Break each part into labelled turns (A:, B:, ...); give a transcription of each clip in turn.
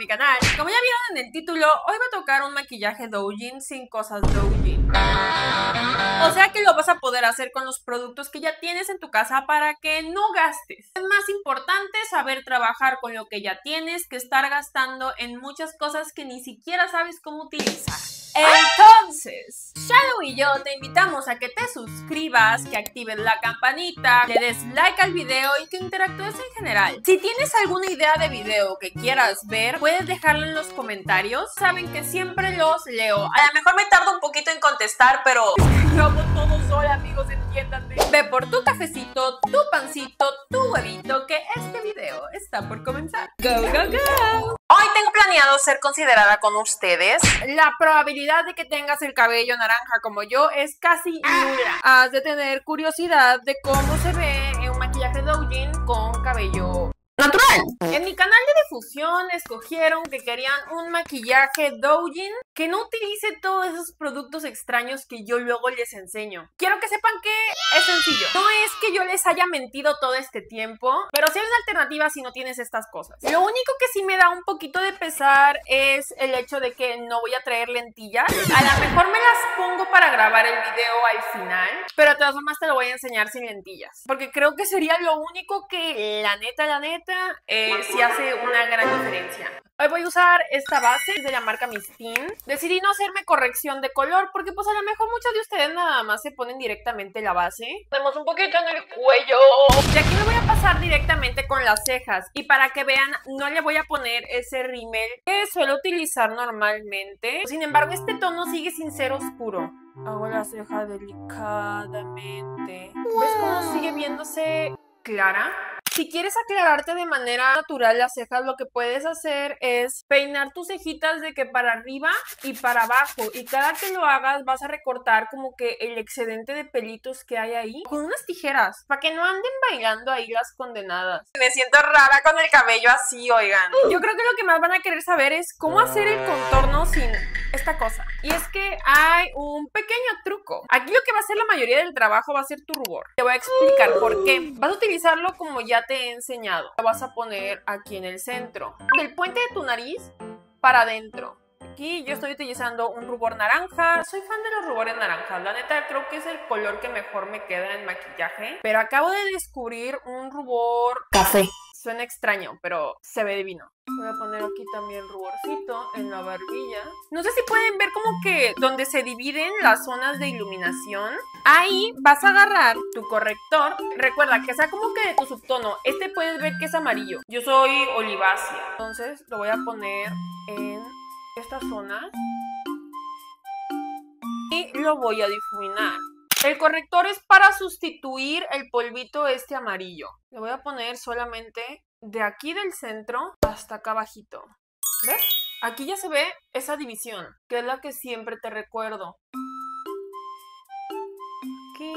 A: mi canal. Como ya vieron en el título, hoy va a tocar un maquillaje doujin sin cosas doujin. O sea que lo vas a poder hacer con los productos que ya tienes en tu casa para que no gastes. Es más importante saber trabajar con lo que ya tienes que estar gastando en muchas cosas que ni siquiera sabes cómo utilizar. Entonces, Shadow y yo te invitamos a que te suscribas, que actives la campanita, le des like al video y que interactúes en general. Si tienes alguna idea de video que quieras ver, puedes dejarlo en los comentarios. Saben que siempre los leo. A lo mejor me tardo un poquito en contestar, pero yo hago todo sola, amigos, entiéndanme. Ve por tu cafecito, tu pancito, tu huevito, que este video está por comenzar. ¡Go, go, go! Hoy tengo planeado ser considerada con ustedes. La probabilidad de que tengas el cabello naranja como yo es casi nula. Has de tener curiosidad de cómo se ve en un maquillaje doujin con cabello natural. En mi canal de difusión escogieron que querían un maquillaje doujin que no utilice todos esos productos extraños que yo luego les enseño. Quiero que sepan que es sencillo. No es que yo les haya mentido todo este tiempo, pero sí hay una alternativa si no tienes estas cosas. Lo único que sí me da un poquito de pesar es el hecho de que no voy a traer lentillas. A lo mejor me las pongo para grabar el video al final, pero de todas formas te lo voy a enseñar sin lentillas, porque creo que sería lo único que la neta sí hace una gran diferencia. Hoy voy a usar esta base de la marca Mistin. Decidí no hacerme corrección de color porque pues a lo mejor muchos de ustedes nada más se ponen directamente la base. Ponemos un poquito en el cuello. Y aquí me voy a pasar directamente con las cejas. Y para que vean, no le voy a poner ese rímel que suelo utilizar normalmente. Sin embargo, este tono sigue sin ser oscuro. Hago la ceja delicadamente. ¿Ves cómo sigue viéndose clara? Si quieres aclararte de manera natural las cejas, lo que puedes hacer es peinar tus cejitas de que para arriba y para abajo. Y cada que lo hagas vas a recortar como que el excedente de pelitos que hay ahí con unas tijeras, para que no anden bailando ahí las condenadas. Me siento rara con el cabello así, oigan. Yo creo que lo que más van a querer saber es cómo hacer el contorno sin esta cosa. Y es que hay un pequeño truco. Aquí lo que va a hacer la mayoría del trabajo va a ser tu rubor. Te voy a explicar por qué. Vas a utilizarlo como ya te he enseñado. Lo vas a poner aquí en el centro, del puente de tu nariz para adentro. Aquí yo estoy utilizando un rubor naranja. Soy fan de los rubores naranjas. La neta creo que es el color que mejor me queda en maquillaje. Pero acabo de descubrir un rubor café. Suena extraño, pero se ve divino. Voy a poner aquí también ruborcito en la barbilla. No sé si pueden ver como que donde se dividen las zonas de iluminación. Ahí vas a agarrar tu corrector. Recuerda que sea como que de tu subtono. Este puedes ver que es amarillo. Yo soy olivácea. Entonces lo voy a poner en esta zona. Y lo voy a difuminar. El corrector es para sustituir el polvito este amarillo. Le voy a poner solamente de aquí del centro hasta acá abajito. ¿Ves? Aquí ya se ve esa división, que es la que siempre te recuerdo. Aquí,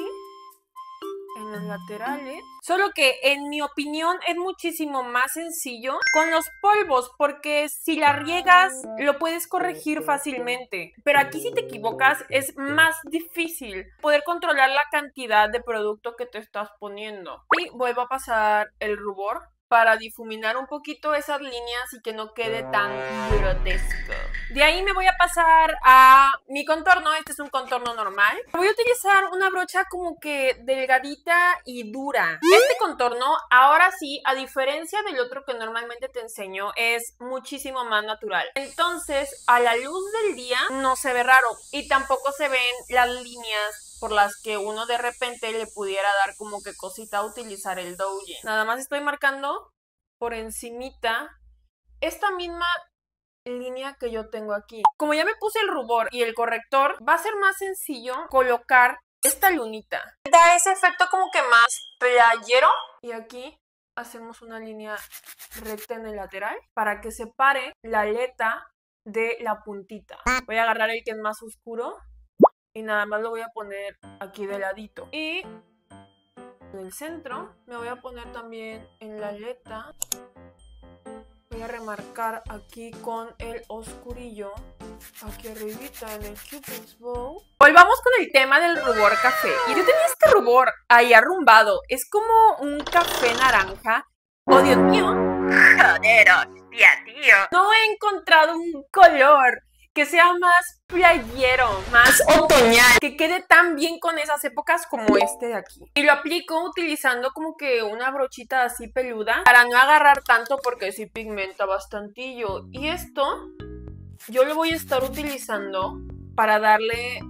A: en los laterales. Solo que en mi opinión es muchísimo más sencillo con los polvos, porque si la riegas lo puedes corregir fácilmente, pero aquí si te equivocas es más difícil poder controlar la cantidad de producto que te estás poniendo. Y vuelvo a pasar el rubor para difuminar un poquito esas líneas y que no quede tan grotesco. De ahí me voy a pasar a mi contorno. Este es un contorno normal. Voy a utilizar una brocha como que delgadita y dura. Este contorno, ahora sí, a diferencia del otro que normalmente te enseño, es muchísimo más natural. Entonces, a la luz del día no se ve raro y tampoco se ven las líneas por las que uno de repente le pudiera dar como que cosita a utilizar el doujin. Nada más estoy marcando por encimita esta misma línea que yo tengo aquí. Como ya me puse el rubor y el corrector, va a ser más sencillo colocar esta lunita. Da ese efecto como que más playero. Y aquí hacemos una línea recta en el lateral para que separe la aleta de la puntita. Voy a agarrar el que es más oscuro y nada más lo voy a poner aquí de ladito. Y en el centro me voy a poner también en la aleta. Voy a remarcar aquí con el oscurillo, aquí arribita en el Cupid's Bow. Volvamos con el tema del rubor café. Y yo tenía este rubor ahí arrumbado. Es como un café naranja. ¡Oh, Dios mío! ¡Joderos! Hostia, tío. No he encontrado un color que sea más playero, más otoñal, que quede tan bien con esas épocas como este de aquí. Y lo aplico utilizando como que una brochita así peluda para no agarrar tanto porque sí pigmenta bastantillo. Y esto yo lo voy a estar utilizando para darle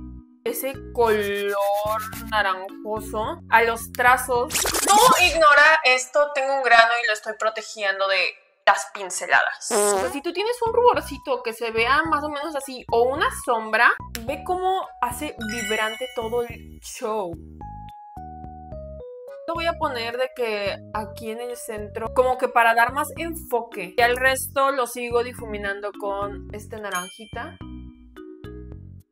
A: ese color naranjoso a los trazos. No ignora esto, tengo un grano y lo estoy protegiendo de las pinceladas. O sea, si tú tienes un ruborcito que se vea más o menos así o una sombra, ve cómo hace vibrante todo el show. Lo voy a poner de que aquí en el centro, como que para dar más enfoque. Y al resto lo sigo difuminando con este naranjita.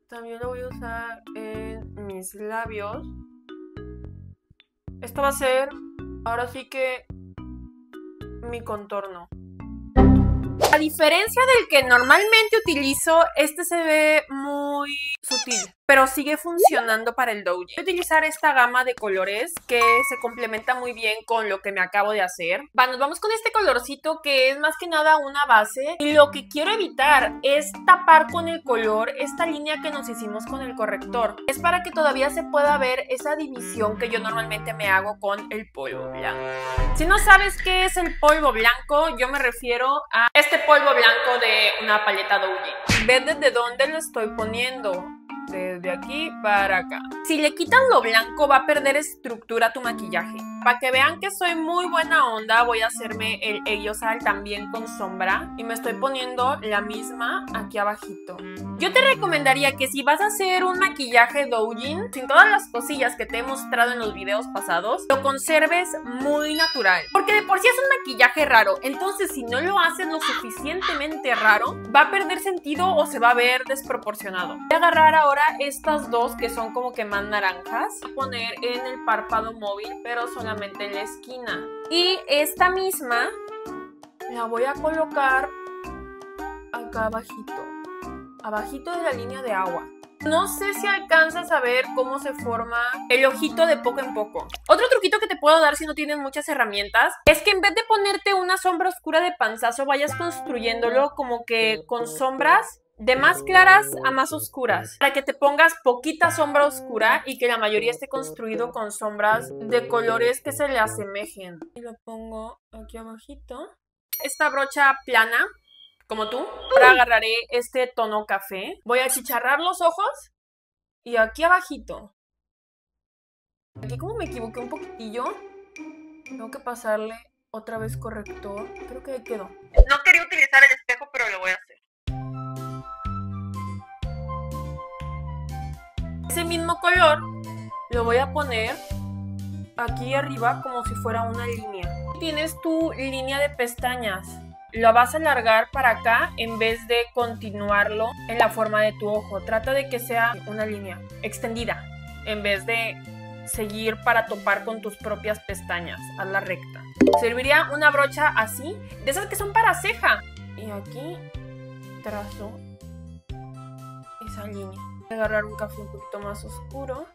A: También lo voy a usar en mis labios. Esto va a ser, ahora sí que, mi contorno. A diferencia del que normalmente utilizo, este se ve muy sutil, pero sigue funcionando para el doujin. Voy a utilizar esta gama de colores que se complementa muy bien con lo que me acabo de hacer. Nos vamos con este colorcito que es más que nada una base. Y lo que quiero evitar es tapar con el color esta línea que nos hicimos con el corrector. Es para que todavía se pueda ver esa división que yo normalmente me hago con el polvo blanco. Si no sabes qué es el polvo blanco, yo me refiero a este polvo blanco de una paleta doujin. ¿Ves desde dónde lo estoy poniendo? Desde aquí para acá. Si le quitan lo blanco va a perder estructura a tu maquillaje. Para que vean que soy muy buena onda, voy a hacerme el Eiosal también con sombra. Y me estoy poniendo la misma aquí abajito. Yo te recomendaría que si vas a hacer un maquillaje doujin, sin todas las cosillas que te he mostrado en los videos pasados, lo conserves muy natural. Porque de por sí es un maquillaje raro. Entonces si no lo haces lo suficientemente raro, va a perder sentido o se va a ver desproporcionado. Voy a agarrar ahora estas dos que son como que más naranjas. Voy a poner en el párpado móvil, pero solamente en la esquina. Y esta misma la voy a colocar acá abajito. Abajito de la línea de agua. No sé si alcanzas a ver cómo se forma el ojito de poco en poco. Otro truquito que te puedo dar si no tienes muchas herramientas es que en vez de ponerte una sombra oscura de panzazo, vayas construyéndolo como que con sombras de más claras a más oscuras, para que te pongas poquita sombra oscura y que la mayoría esté construido con sombras de colores que se le asemejen. Y lo pongo aquí abajito. Esta brocha plana, como tú, ahora agarraré este tono café. Voy a achicharrar los ojos y aquí abajito. Aquí como me equivoqué un poquitillo, tengo que pasarle otra vez corrector. Creo que ahí quedó. No quería utilizar el espejo, pero lo voy a hacer. Ese mismo color lo voy a poner aquí arriba como si fuera una línea. Tienes tu línea de pestañas. Lo vas a alargar para acá en vez de continuarlo en la forma de tu ojo. Trata de que sea una línea extendida en vez de seguir para topar con tus propias pestañas. Hazla recta. Serviría una brocha así, de esas que son para ceja. Y aquí trazo esa línea. Voy a agarrar un café un poquito más oscuro.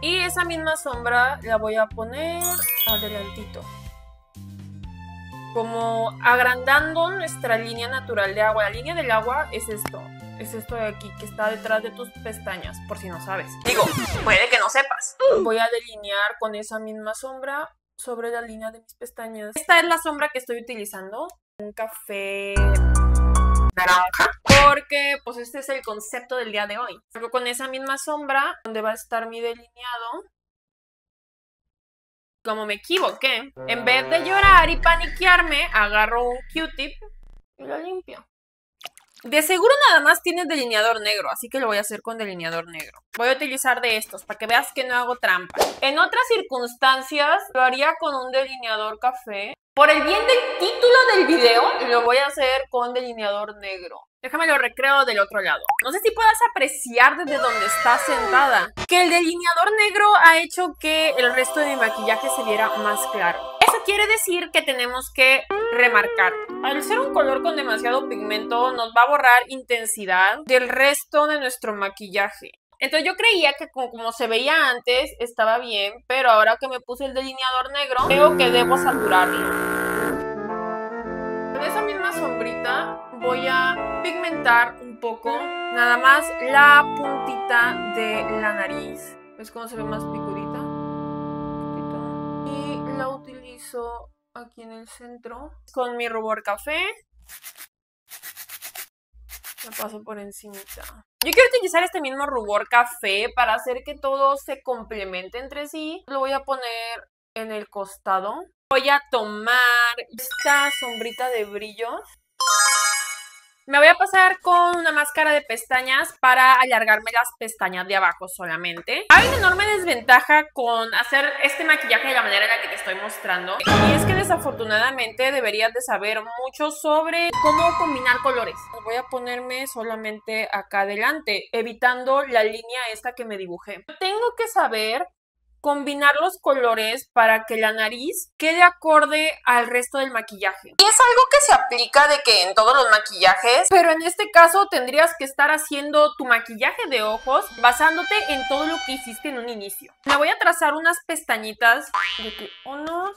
A: Y esa misma sombra la voy a poner adelantito. Como agrandando nuestra línea natural de agua. La línea del agua es esto. Es esto de aquí que está detrás de tus pestañas, por si no sabes. Digo, puede que no sepas. Voy a delinear con esa misma sombra sobre la línea de mis pestañas. Esta es la sombra que estoy utilizando. Un café naranja. Porque pues este es el concepto del día de hoy. Pero con esa misma sombra, donde va a estar mi delineado. Como me equivoqué, en vez de llorar y paniquearme, agarro un Q-tip y lo limpio. De seguro nada más tienes delineador negro, así que lo voy a hacer con delineador negro. Voy a utilizar de estos para que veas que no hago trampa. En otras circunstancias lo haría con un delineador café. Por el bien del título del video, lo voy a hacer con delineador negro. Déjame lo recreo del otro lado. No sé si puedas apreciar desde donde estás sentada que el delineador negro ha hecho que el resto de mi maquillaje se viera más claro. Eso quiere decir que tenemos que remarcar. Al ser un color con demasiado pigmento, nos va a borrar intensidad del resto de nuestro maquillaje. Entonces yo creía que como se veía antes estaba bien, pero ahora que me puse el delineador negro, creo que debo saturarlo. Con esa misma sombrita voy a pigmentar un poco, nada más la puntita de la nariz. ¿Ves cómo se ve más picudita? Y la utilizo aquí en el centro con mi rubor café. Lo paso por encimita. Yo quiero utilizar este mismo rubor café para hacer que todo se complemente entre sí. Lo voy a poner en el costado. Voy a tomar esta sombrita de brillos. Me voy a pasar con una máscara de pestañas para alargarme las pestañas de abajo solamente. Hay una enorme desventaja con hacer este maquillaje de la manera en la que te estoy mostrando. Y es que desafortunadamente deberías de saber mucho sobre cómo combinar colores. Voy a ponerme solamente acá adelante, evitando la línea esta que me dibujé. Tengo que saber combinar los colores para que la nariz quede acorde al resto del maquillaje. Y es algo que se aplica de que en todos los maquillajes, pero en este caso tendrías que estar haciendo tu maquillaje de ojos basándote en todo lo que hiciste en un inicio. Me voy a trazar unas pestañitas de que uno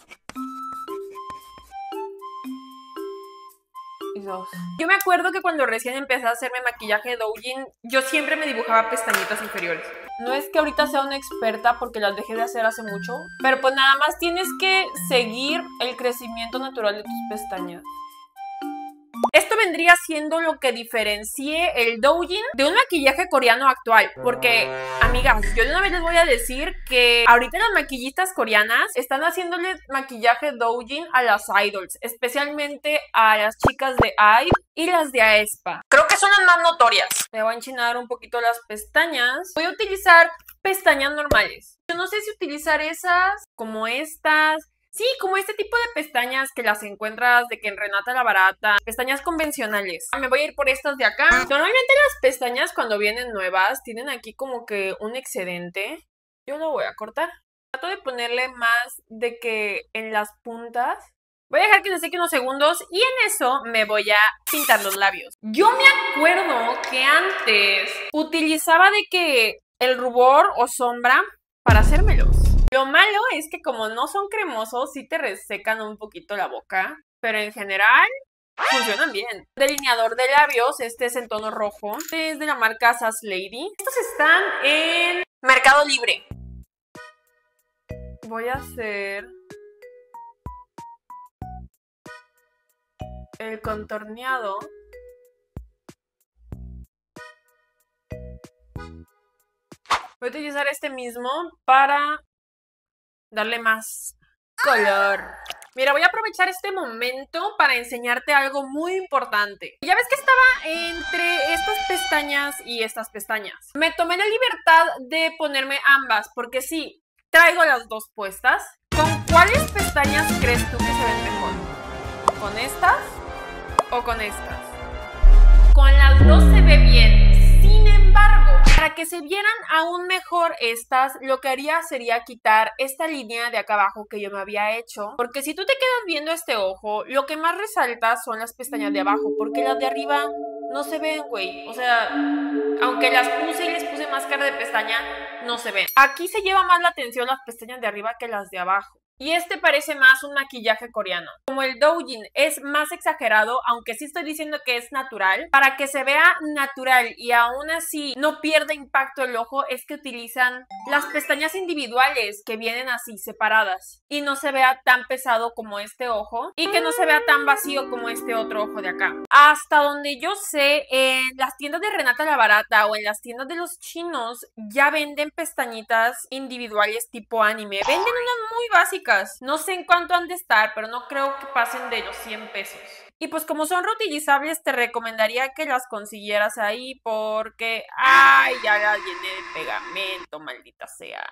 A: y dos. Yo me acuerdo que cuando recién empecé a hacerme maquillaje de Doujin, yo siempre me dibujaba pestañitas inferiores. No es que ahorita sea una experta porque las dejé de hacer hace mucho, pero pues nada más tienes que seguir el crecimiento natural de tus pestañas. Esto vendría siendo lo que diferencie el Doujin de un maquillaje coreano actual. Porque, amigas, yo de una vez les voy a decir que ahorita las maquillistas coreanas están haciéndole maquillaje Doujin a las idols, especialmente a las chicas de IVE y las de aespa. Creo que son las más notorias. Me voy a enchinar un poquito las pestañas. Voy a utilizar pestañas normales. Yo no sé si utilizar esas como estas. Sí, como este tipo de pestañas que las encuentras de que en Renata la Barata, pestañas convencionales. Me voy a ir por estas de acá. Normalmente las pestañas cuando vienen nuevas tienen aquí como que un excedente. Yo lo voy a cortar. Trato de ponerle más de que en las puntas. Voy a dejar que se seque unos segundos y en eso me voy a pintar los labios. Yo me acuerdo que antes utilizaba de que el rubor o sombra para hacérmelos. Lo malo es que como no son cremosos, sí te resecan un poquito la boca, pero en general funcionan bien. Delineador de labios, este es en tono rojo, este es de la marca Sass Lady. Estos están en Mercado Libre. Voy a hacer el contorneado. Voy a utilizar este mismo para darle más color. Mira, voy a aprovechar este momento para enseñarte algo muy importante. Ya ves que estaba entre estas pestañas y estas pestañas. Me tomé la libertad de ponerme ambas, porque sí, traigo las dos puestas. ¿Con cuáles pestañas crees tú que se ven mejor? ¿Con estas o con estas? Con las dos se ve bien. Sin embargo, para que se vieran aún mejor estas, lo que haría sería quitar esta línea de acá abajo que yo me había hecho. Porque si tú te quedas viendo este ojo, lo que más resalta son las pestañas de abajo, porque las de arriba no se ven, güey. O sea, aunque las puse y les puse máscara de pestaña, no se ven. Aquí se lleva más la atención las pestañas de arriba que las de abajo. Y este parece más un maquillaje coreano. Como el Doujin es más exagerado, aunque sí estoy diciendo que es natural, para que se vea natural y aún así no pierda impacto el ojo, es que utilizan las pestañas individuales que vienen así separadas y no se vea tan pesado como este ojo y que no se vea tan vacío como este otro ojo de acá. Hasta donde yo sé, en las tiendas de Renata la Barata o en las tiendas de los chinos ya venden pestañitas individuales tipo anime. Venden unas muy básicas. No sé en cuánto han de estar, pero no creo que pasen de los 100 pesos. Y pues como son reutilizables, te recomendaría que las consiguieras ahí porque... ¡Ay! Ya la llené de pegamento, maldita sea.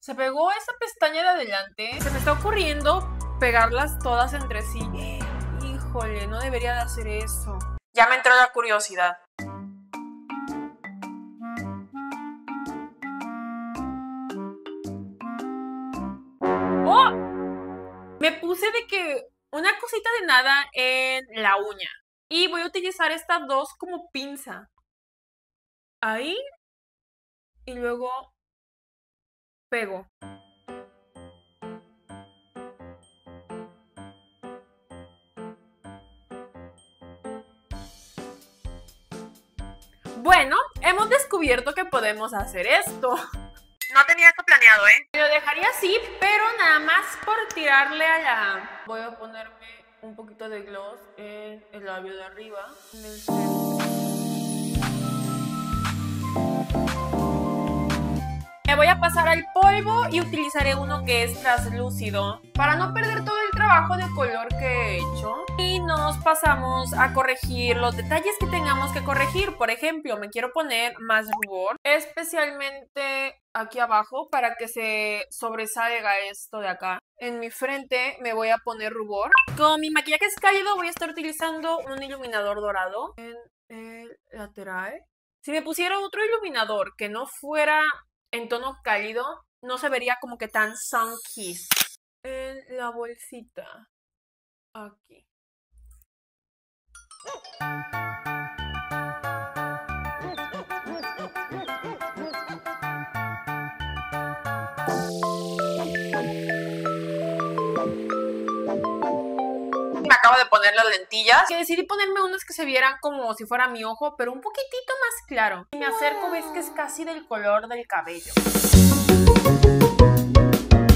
A: Se pegó esa pestaña de adelante. Se me está ocurriendo pegarlas todas entre sí. Híjole, no debería de hacer eso. Ya me entró la curiosidad. ¡Oh! Me puse de que una cosita de nada en la uña. Y voy a utilizar estas dos como pinza. Ahí. y luego pego. Bueno, hemos descubierto que podemos hacer esto.
B: No tenía esto planeado, ¿eh?
A: Lo dejaría así, pero nada más por tirarle a la... Voy a ponerme un poquito de gloss en el labio de arriba, en el centro. Me voy a pasar al polvo y utilizaré uno que es translúcido para no perder todo el trabajo de color que he hecho. Y nos pasamos a corregir los detalles que tengamos que corregir. Por ejemplo, me quiero poner más rubor, especialmente aquí abajo para que se sobresalga esto de acá. En mi frente me voy a poner rubor. Con mi maquillaje es cálido voy a estar utilizando un iluminador dorado en el lateral. Si me pusiera otro iluminador que no fuera en tono cálido, no se vería como que tan sun-kissed. En la bolsita, aquí. Me acabo de poner las lentillas. Que decidí ponerme unas que se vieran como si fuera mi ojo, pero un poquitito más claro. Si me acerco, ves que es casi del color del cabello.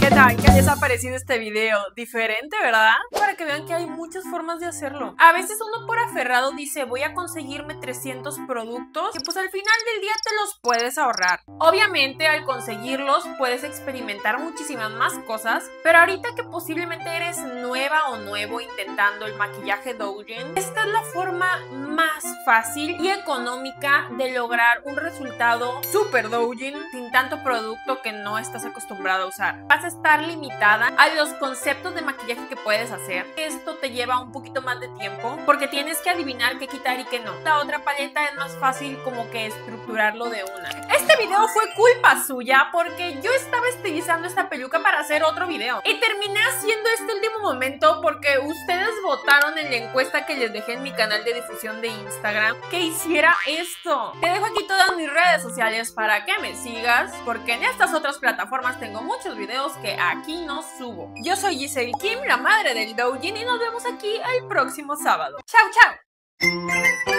A: ¿Qué tal? ¿Qué les ha parecido este video? Diferente, ¿verdad? Para que vean que hay muchas formas de hacerlo. A veces uno por aferrado dice, voy a conseguirme 300 productos, y pues al final del día te los puedes ahorrar. Obviamente al conseguirlos puedes experimentar muchísimas más cosas, pero ahorita que posiblemente eres nueva o nuevo intentando el maquillaje Doujin, esta es la forma más fácil y económica de lograr un resultado super Doujin sin tanto producto que no estás acostumbrado a usar. Vas a estar limitada a los conceptos de maquillaje que puedes hacer. Esto te lleva un poquito más de tiempo porque tienes que adivinar qué quitar y qué no. La otra paleta es más fácil como que estructurarlo de una. Este video fue culpa suya porque yo estaba estilizando esta peluca para hacer otro video y terminé haciendo este último momento porque ustedes votaron en la encuesta que les dejé en mi canal de difusión de Instagram que hiciera esto. Te dejo aquí todas mis redes sociales para que me sigas porque en estas otras plataformas tengo muchos videos que aquí no subo. Yo soy Giselle Kim, la madre del Doujin, y nos vemos aquí el próximo sábado. ¡Chao, chao!